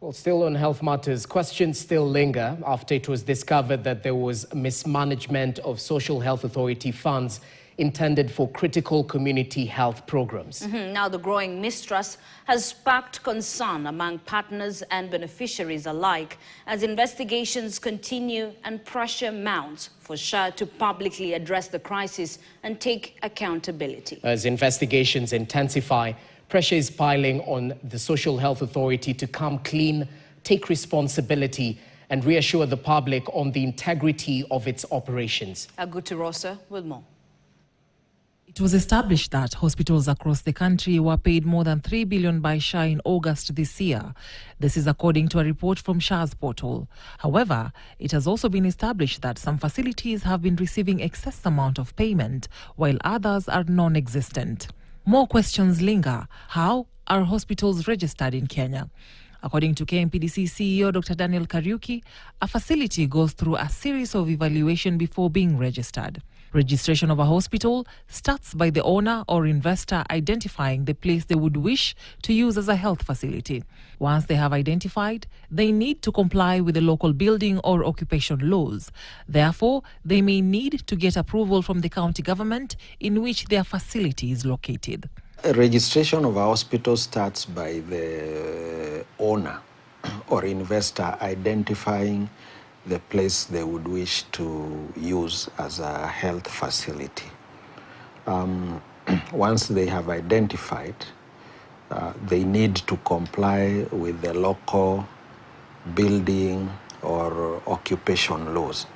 Well, still on health matters, questions still linger after it was discovered that there was mismanagement of Social Health Authority funds intended for critical community health programs. Now, the growing mistrust has sparked concern among partners and beneficiaries alike as investigations continue and pressure mounts for SHA to publicly address the crisis and take accountability. As investigations intensify, pressure is piling on the Social Health Authority to come clean, take responsibility, and reassure the public on the integrity of its operations. Aguturosa with more. It was established that hospitals across the country were paid more than $3 billion by SHA in August this year. This is according to a report from SHA's portal. However, it has also been established that some facilities have been receiving excess amount of payment, while others are non-existent. More questions linger. How are hospitals registered in Kenya? According to KMPDC CEO Dr. Daniel Kariuki, a facility goes through a series of evaluation before being registered. Registration of a hospital starts by the owner or investor identifying the place they would wish to use as a health facility. Once they have identified, they need to comply with the local building or occupation laws. Therefore, they may need to get approval from the county government in which their facility is located. Registration of a hospital starts by the owner or investor identifying the place they would wish to use as a health facility. Once they have identified, they need to comply with the local building or occupation laws.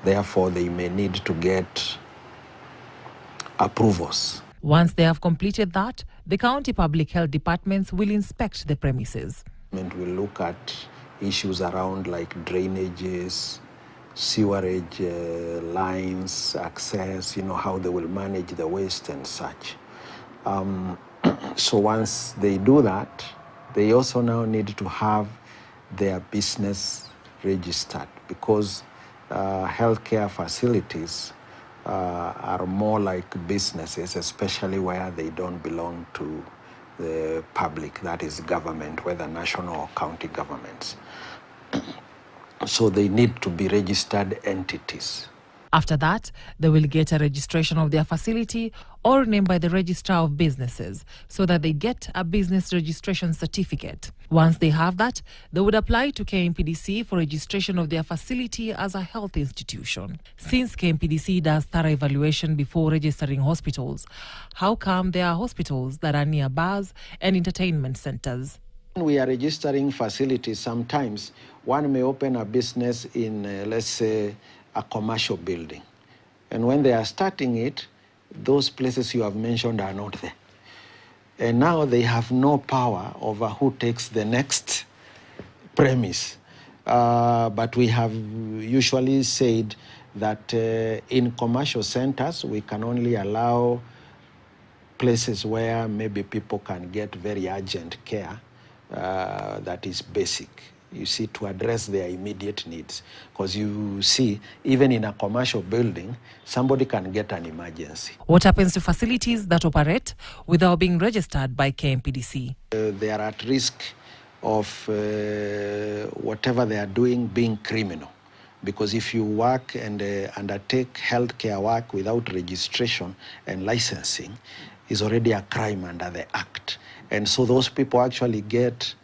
Therefore, they may need to get approvals. Once they have completed that, the county public health departments will inspect the premises. And we'll look at issues around like drainages, sewerage lines, access, how they will manage the waste and such. So once they do that, they also now need to have their business registered, because healthcare facilities are more like businesses, especially where they don't belong to the public, that is government, whether national or county governments. So they need to be registered entities. After that, they will get a registration of their facility or name by the Registrar of Businesses so that they get a business registration certificate. Once they have that, they would apply to KMPDC for registration of their facility as a health institution. Since KMPDC does thorough evaluation before registering hospitals, how come there are hospitals that are near bars and entertainment centers? When we are registering facilities, sometimes one may open a business in, let's say, a commercial building. And when they are starting it, those places you have mentioned are not there. And now they have no power over who takes the next premise. But we have usually said that in commercial centers, we can only allow places where maybe people can get very urgent care that is basic, you see, to address their immediate needs. Because you see, even in a commercial building, somebody can get an emergency. What happens to facilities that operate without being registered by KMPDC? They are at risk of whatever they are doing being criminal. Because if you work and undertake healthcare work without registration and licensing, is already a crime under the Act. And so those people actually get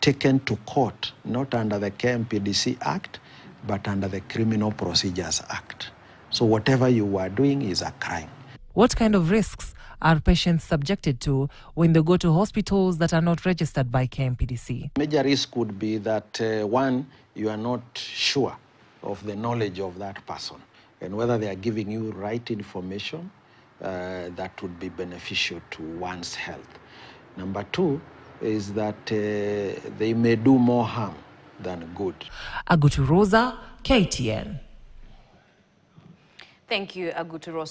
taken to court, not under the KMPDC Act, but under the Criminal Procedures Act. So whatever you are doing is a crime. What kind of risks are patients subjected to when they go to hospitals that are not registered by KMPDC? Major risk would be that, one, you are not sure of the knowledge of that person and whether they are giving you right information that would be beneficial to one's health. Number two is that they may do more harm than good. Aguturosa, KTN. Thank you, Aguturosa.